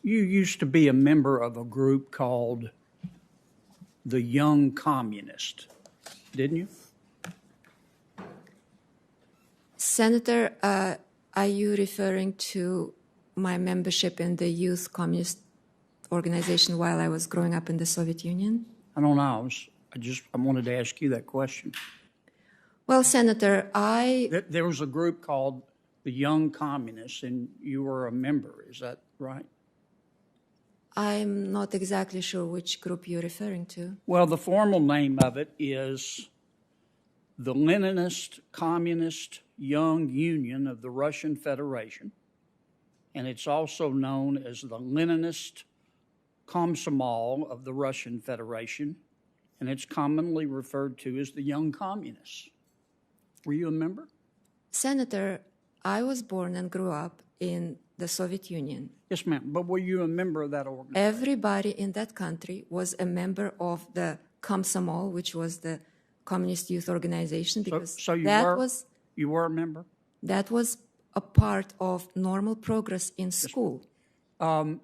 You used to be a member of a group called the Young Communist, didn't you? Senator, are you referring to my membership in the Youth Communist Organization while I was growing up in the Soviet Union? I don't know. I wanted to ask you that question. Well, Senator, There was a group called the Young Communists, and you were a member. Is that right? I'm not exactly sure which group you're referring to. Well, the formal name of it is the Leninist Communist Young Union of the Russian Federation, and it's also known as the Leninist Komsomol of the Russian Federation, and it's commonly referred to as the Young Communists. Were you a member? Senator, I was born and grew up in the Soviet Union. Yes, ma'am. But were you a member of that organization? Everybody in that country was a member of the Komsomol, which was the Communist Youth Organization, because you were a member? That was a part of normal progress in school. Have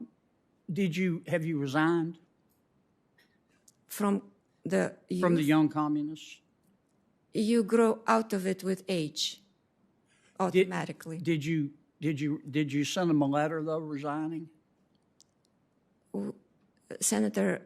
you resigned from the youth? From the Young Communists? You grow out of it with age, automatically. Did you send them a letter though, resigning? Senator,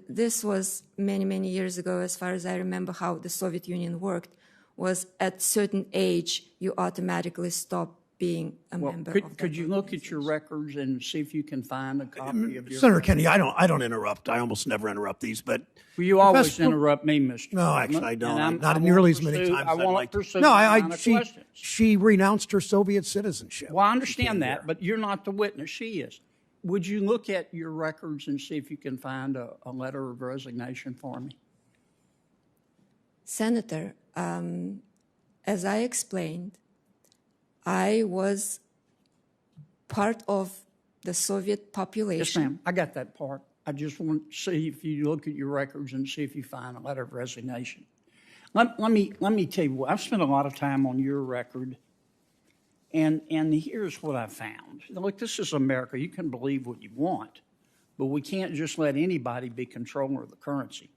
this was many, many years ago. As far as I remember, how the Soviet Union worked was at certain age you automatically stop being a member of that. Could you look at your records and see if you can find a copy of your Senator Kennedy, I don't interrupt. I almost never interrupt these, but you always interrupt me, Mr. No, actually, I don't. Not nearly as many times as I'd like to. No, she renounced her Soviet citizenship. Well, I understand that, but you're not the witness. She is. Would you look at your records and see if you can find a letter of resignation for me? Senator, as I explained, I was part of the Soviet population. Yes, ma'am. I got that part. I just want to see if you look at your records and see if you find a letter of resignation. Let me tell you, I've spent a lot of time on your record, and here's what I found. Look, this is America. You can believe what you want, but we can't just let anybody be controller of the currency.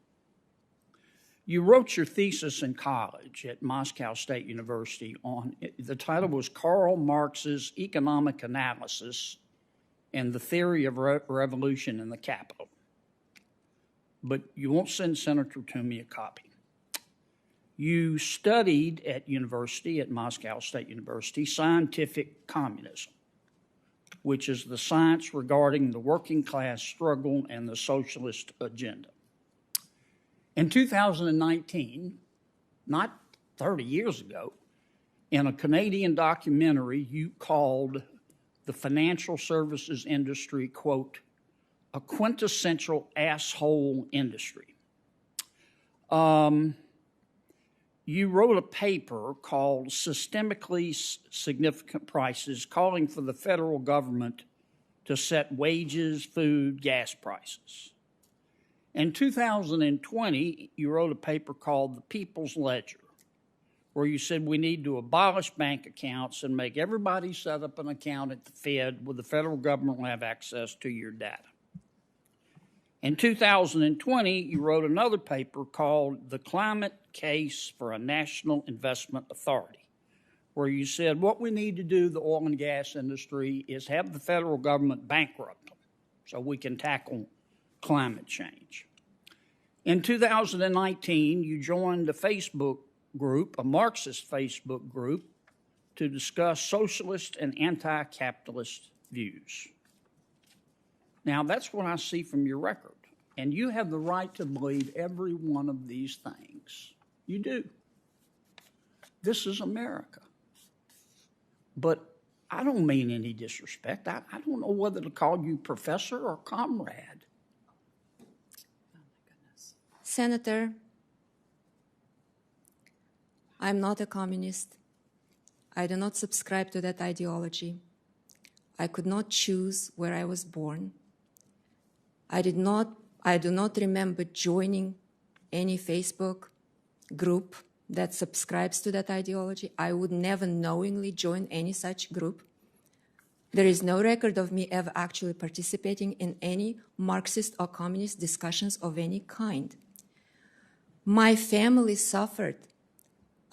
You wrote your thesis in college at Moscow State University on, the title was Karl Marx's Economic Analysis and the Theory of Revolution in the Capital. But you won't send Senator Toomey a copy. You studied at Moscow State University, scientific communism, which is the science regarding the working class struggle and the socialist agenda. In 2019, not 30 years ago, in a Canadian documentary, you called the financial services industry, quote, a quintessential asshole industry. You wrote a paper called Systemically Significant Prices, calling for the federal government to set wages, food, gas prices. In 2020, you wrote a paper called The People's Ledger, where you said we need to abolish bank accounts and make everybody set up an account at the Fed where the federal government will have access to your data. In 2020, you wrote another paper called The Climate Case for a National Investment Authority, where you said what we need to do, the oil and gas industry, is have the federal government bankrupt them so we can tackle climate change. In 2019, you joined a Facebook group, a Marxist Facebook group, to discuss socialist and anti-capitalist views. Now, that's what I see from your record, and you have the right to believe every one of these things. You do. This is America. But I don't mean any disrespect. I don't know whether to call you professor or comrade. Senator, I'm not a communist. I do not subscribe to that ideology. I could not choose where I was born. I do not remember joining any Facebook group that subscribes to that ideology. I would never knowingly join any such group. There is no record of me ever actually participating in any Marxist or communist discussions of any kind. My family suffered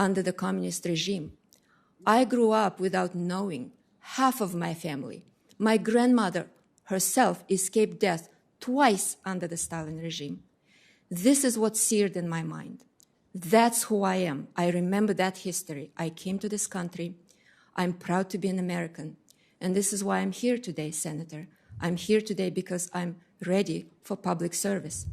under the communist regime. I grew up without knowing half of my family. My grandmother herself escaped death twice under the Stalin regime. This is what's seared in my mind. That's who I am. I remember that history. I came to this country. I'm proud to be an American. And this is why I'm here today, Senator. I'm here today because I'm ready for public service.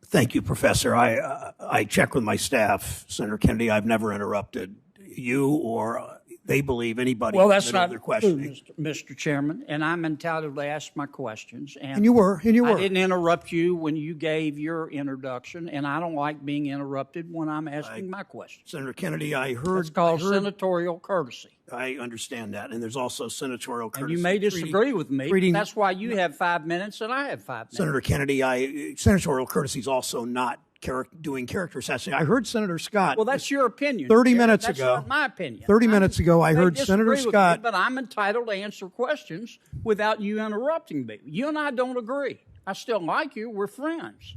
Thank you, Professor. I check with my staff, Senator Kennedy. I've never interrupted you or they believe anybody. Well, that's not true, Mr. Chairman, and I'm entitled to ask my questions. And you were. I didn't interrupt you when you gave your introduction, and I don't like being interrupted when I'm asking my questions. Senator Kennedy, I heard. It's called senatorial courtcy. I understand that, and there's also senatorial courtesy. And you may disagree with me. That's why you have 5 minutes and I have 5 minutes. Senator Kennedy, senatorial courtesy is also not doing character assassination. I heard Senator Scott. Well, that's your opinion. 30 minutes ago. That's not my opinion. 30 minutes ago, I heard Senator Scott. Me, but I'm entitled to answer questions without you interrupting me. You and I don't agree. I still like you. We're friends.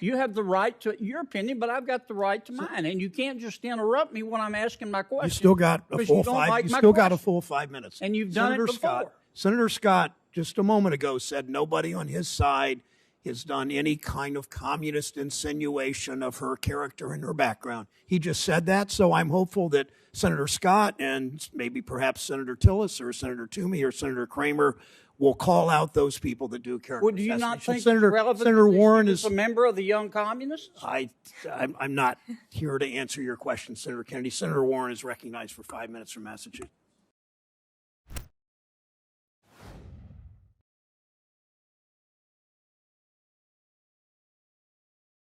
You have the right to your opinion, but I've got the right to mine. And you can't just interrupt me when I'm asking my question. You still got a full 5. You still got a full 5 minutes. And you've done it before. Senator Scott just a moment ago said nobody on his side has done any kind of communist insinuation of her character and her background. He just said that, so I'm hopeful that Senator Scott and maybe perhaps Senator Tillis or Senator Toomey or Senator Kramer will call out those people that do character assassination. Would you not think Senator Warren is a member of the Young Communists? I'm not here to answer your question, Senator Kennedy. Senator Warren is recognized for 5 minutes from Massachusetts.